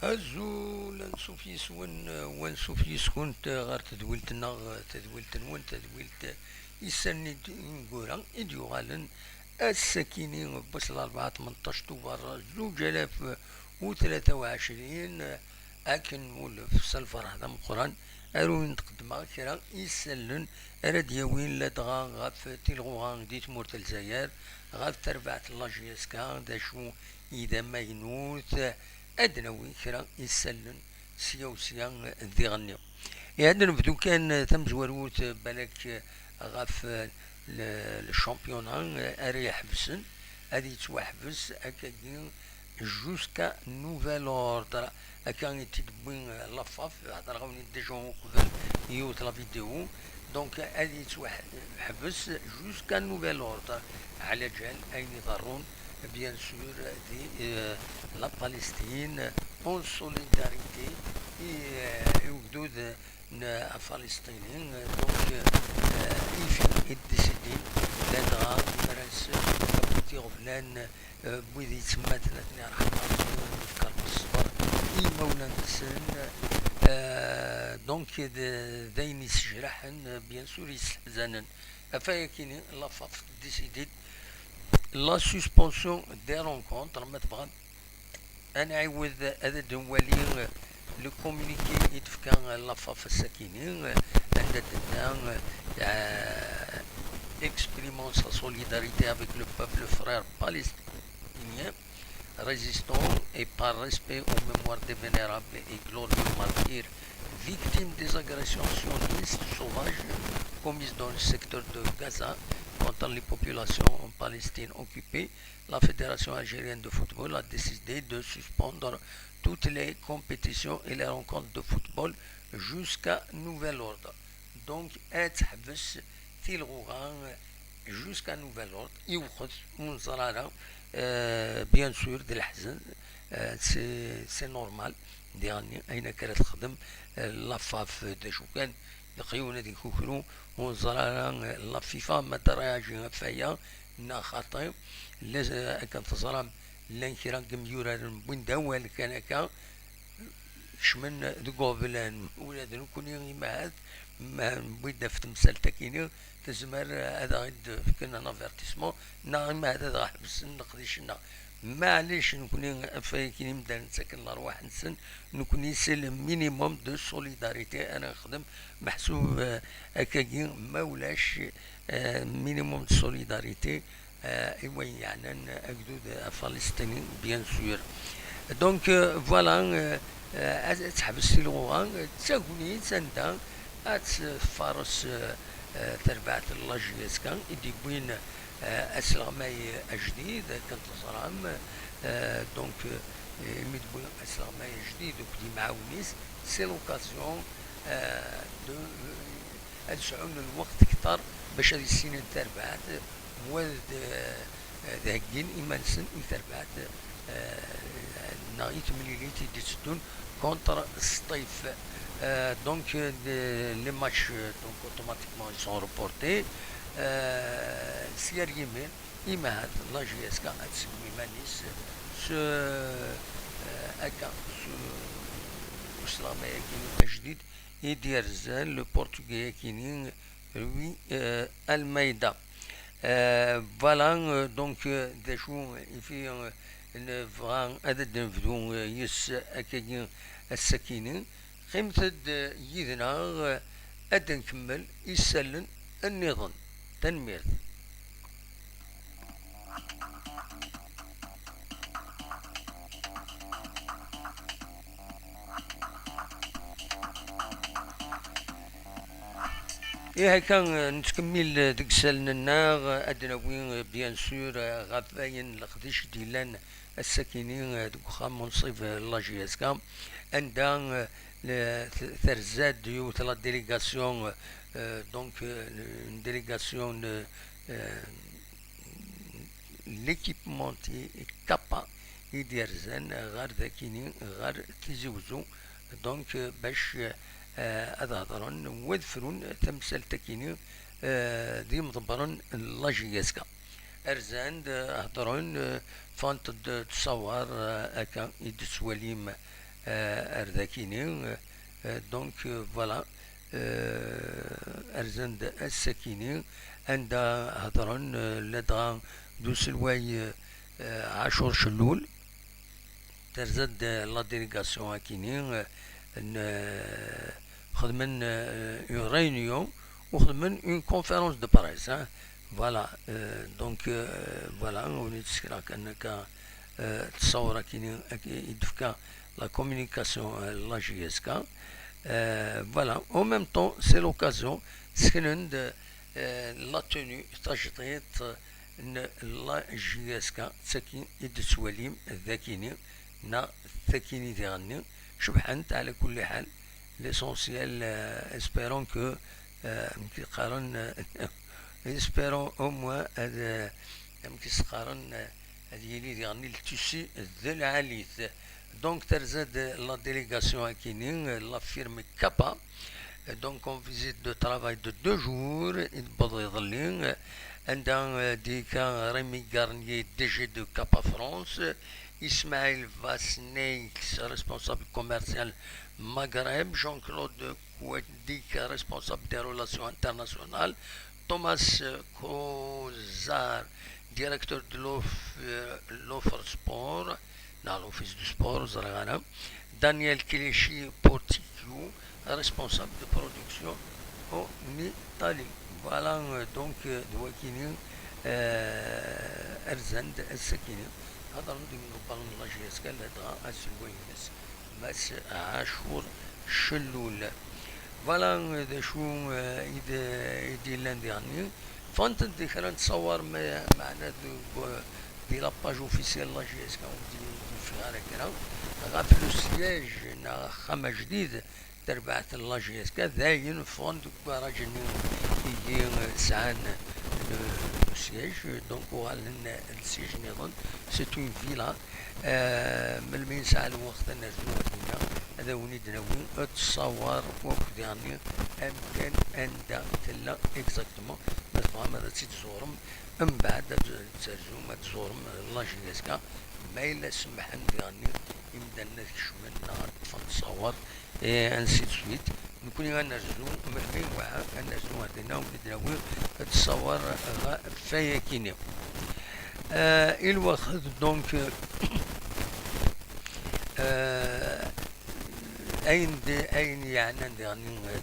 azul ansuf yis-wen wansuf yis-kunt ɣer tedwilt-nneɣ tedwilt-nwen tedwilt isan-nni ineggura i d-yuɣalen ass-akini n wass l-4 18 طوبر 2023 akken nولف s lferḥ d ameqqran aru nqeddmeɣ kra isallen ara d-yawin ladɣa ɣef tilɣuɣa di tmurt Lezzayer ɣef terbaɛt lajiaska d acu i d amaynut ad nawi kra isallen sya u sya diɣenni. Ad nbdu kan tamezwarut balak ɣef الشامبيونا ara yeḥbesen ad yettwaḥbes akkagi jusqu'à nouvel ordre akka i t-id-wwin lafaf هضر غاوني ديجا قبل يوت لا فيديو دونك ad yettwaḥbes jusqu'à nouvel ordre على جال أين يضرون bien sûr la Palestine en solidarité et وجدود الفلسطينيين دونك يفي الديسيدي لدغا مرس بوتي غفلان بويدي تسمى ثلاثني رحمة نفكر بالصبر إيمونا نسن دونك داين يسجرحن بيان سور يستحزنن أفايكيني لافاف ديسيدي la suspension des rencontres مثلا أنا عاود هذا نولي le communiqué يتفكا لافاف الساكنين عندنا exprimant sa solidarité avec le peuple frère palestinien résistant et par respect aux mémoires des vénérables et glorieux martyrs victimes des agressions sionistes sauvages commises dans le secteur de Gaza contre les populations en Palestine occupée, la Fédération algérienne de football a décidé de suspendre toutes les compétitions et les rencontres de football jusqu'à nouvel ordre. Donc, اتحبس في الغوغان jusqu'à nouvel ordre يوخذ من زرارة بيان سور ديال الحزن سي نورمال ديالني أين كانت تخدم لافاف داشو كان القيونة دي كوكرو وزرارة لا فيفا ما تراجع فيا نا خاطئ كانت تزرم لان كيران كميورا وين داوال كان كا شمن دقوبلان ولاد نكوني ما بيدا في تمثال تاكيني تزمر هذا غيد كنا نافيرتيسمون نعم هذا راح بس نقديش معليش نكوني فايكيني نبدا نسكن الارواح نسن نكوني سي مينيموم دو سوليداريتي انا نخدم محسوب هكاكي ما ولاش مينيموم دو سوليداريتي ايوا يعني اكدود فلسطيني بيان سور دونك فوالا تحبس في الغوغان تاكوني تسندا فارس تربعت اللاجياس كان يدي بوين اسلامي جديد كانت الزرام دونك ميدبوين اسلامي جديد وكدي معاونيس سي لوكازيون دو ادشعون الوقت اكثر باش هذه السنين تربعت مواد ذاكين ايمانسن تربعت نايت مليليتي ديستون كونتر الصيف donc les matchs donc automatiquement ils sont reportés سير يمين إما لا جي اس كا تسمي مانيس سو أكا سو إسلامي كيني جديد يدير زان لو بورتوغي كيني روي المايدا فوالا دونك داشو في نفغان هذا نبدو يس أكاين السكينين قيمتد يدنا أد نكمل يسلن النظام تنمير إيه كان نتكمل ديك سالنا أدنا وين بيان سور غافاين لقديش ديلان الساكنين دوك خام منصف لاجياسكا عندها ترزاد يوت لا ديليغاسيون دونك ديليغاسيون ليكيبمونتي كابا يدير زان غار ذاكيني غار تيزوزو دونك باش هذا هضرون وذفرون تمثال تاكيني دي مضبرون لاجياسكا ارزان هضرون فانت تصور اكا يدسواليم أرداكيني. دونك فوالا أرزند السكيني عند هضرن لدغا دوس الواي عاشور شلول ترزد لا ديليغاسيون هاكيني خدمن اون ريونيون وخدمن اون كونفيرونس دو بريس. فوالا دونك فوالا ونتسكرا كأنك تصور كيني يدفكا la communication, la JSK. Voilà, en même temps, c'est l'occasion de la tenue تجديد la JSK تسكين يدسوليم ذاكيني نا ثاكيني ديغني شبحنت على كل حال l'essentiel espérons que قارن espérons au moins يمكن قارن يلي ديغني التيسي ذا العاليث. Donc, la délégation à Kinin, la firme Kappa. Donc, on visite de travail de 2 jours. Dans des cas, Rémi Garnier, DG de Kappa France. Ismaël Vasneix, responsable commercial Maghreb. Jean-Claude Kouadik, responsable des relations internationales. Thomas Kozar, directeur de l'offre sport. Dans l'office du sport, Zaragana. Daniel Kilechi Porticchio, responsable de production en Italie. Voilà donc Douakini Erzend Sakini. هذا ندي من بالون الله جيسكا لدغا أسلوينس بس عاشور شلول. فوالا إذا شو إذا لاندي يعني فانت دخلنا نتصور معنا دي لاباج اوفيسيال لا جي اس كا في هكذا غاف لو سياج نا خامة جديد تربعت لا جي اس كا داين فوندق راجل يجي سعان لو سياج دونك وغالنا السياج نظن سي اون فيلا من مين ساعة الوقت نزلو هنا هذا ونيد نوين تصور وقت يعني امكن ان تلا اكزاكتومون مثلا ماذا تزورم من بعد تزوم تزورم الله جيسكا ما إلا سمحن يعني يمدن شوية نهار تصور انسي سويت نكون نرزو مهمين وعا نرزو هذينا ونتناول تصور فايكيني الوقت دونك أين يعني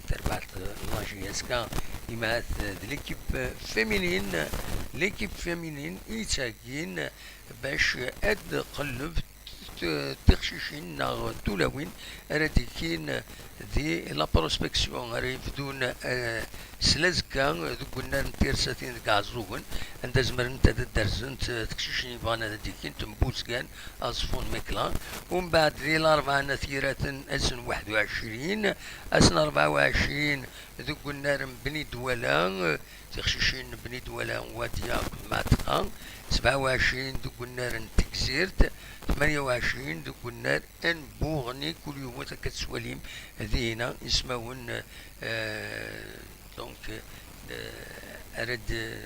تربعت الله جيسكا يمات ليكيب فيمينين ليكيب فيمينين يتاكين باش اد قلب تخشيشين ناغ تولوين راديكين دي لا بروسبكسيون ريفدون سلازكا قلنا نتير ساتين كازوغن انت زمرن تدرزن تخشيشين فانا ديكين تنبوزكان اصفون ميكلا ومن بعد دي الاربعة نثيرات اسن 21 اسن 24 ذو قلنا بني دولا تخشيشين بني دولا واديا ماتقا 27 ذو قلنا تكزيرت 28 ذو قلنا ان بوغني كل يوم تكتسوليم هذينا يسمون دونك أرد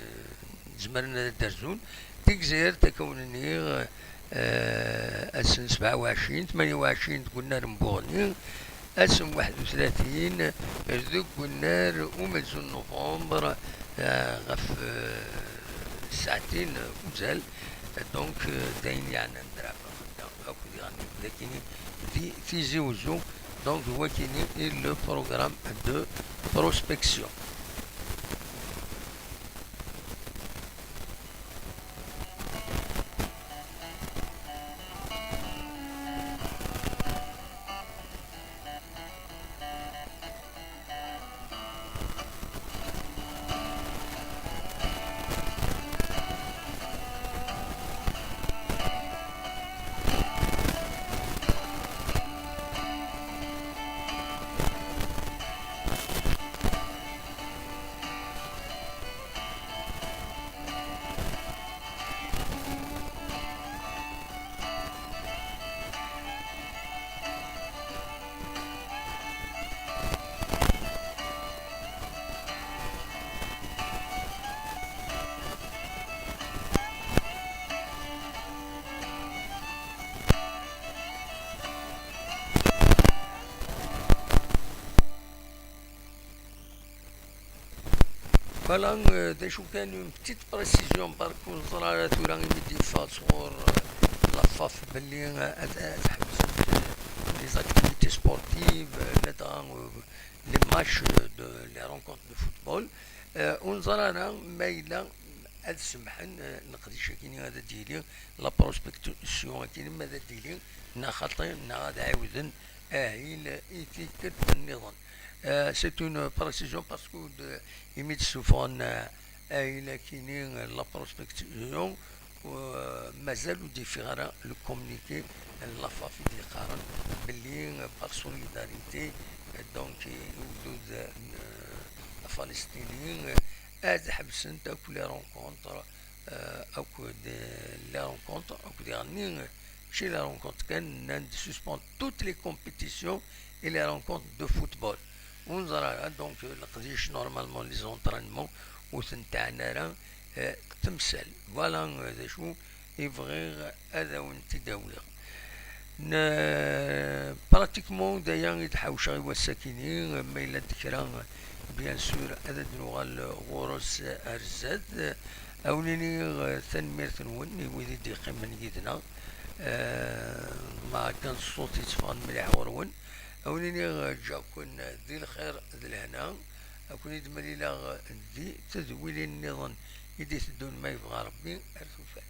زمرنا درزون تكزير تكونني أسن 27 28 قلنا رمبوني أسن 31 ذو قلنا ومزون نوفمبر غف ساعتين وزال دونك داين يعني ندرا لكن في زوزو donc هو كيني لو بروغرام دو بروسبكسيون. فوالا دا شو كان اون بتيت بريسيزيون برك ونزرع ثورا يمدي فاصور لافاف باللي تحبس لي زاكتيفيتي سبورتيف لدى لي ماتش دو لي رونكونت دو فوتبول ونزرع مايلة هاد سمحن نقدي شاكيني هذا ديلي لا بروسبكتيسيون كاين ماذا ديلي نا خاطر نا غاد عاودن اهيل ايتيكت النظام c'est une précision parce que يميت سوفون اهيل كاينين لا بروسبكتيسيون مازالوا دي فيغارا لو كومونيكي لافافي دي قارن باللي باغ سوليداريتي دونك يولدوا الفلسطينيين هاد حبسن تاكو لي رونكونتر اكو دي لي رونكونتر اكو دي غنين chez la rencontre كان suspend toutes les compétitions et les rencontres de football ونزرع دونك نقديش نورمالمون لي زونطرينمون وثنتاعنا راه تمثال فوالا هذا شو يبغي هذا وانت داولة براتيكمون دايا يتحوش غير الساكنين ما إلا ذكرى بيان سور هذا دنوغال غورس أرزاد أوليني تنمير نون ويدي دقيقة من يدنا ما كان الصوت يتفان مليح ورون أوليني جاكون ذي الخير ذي الهنا أكون يدملي لا ذي تدويلي النظام يدي تدون ما يبغى ربي أرثوفان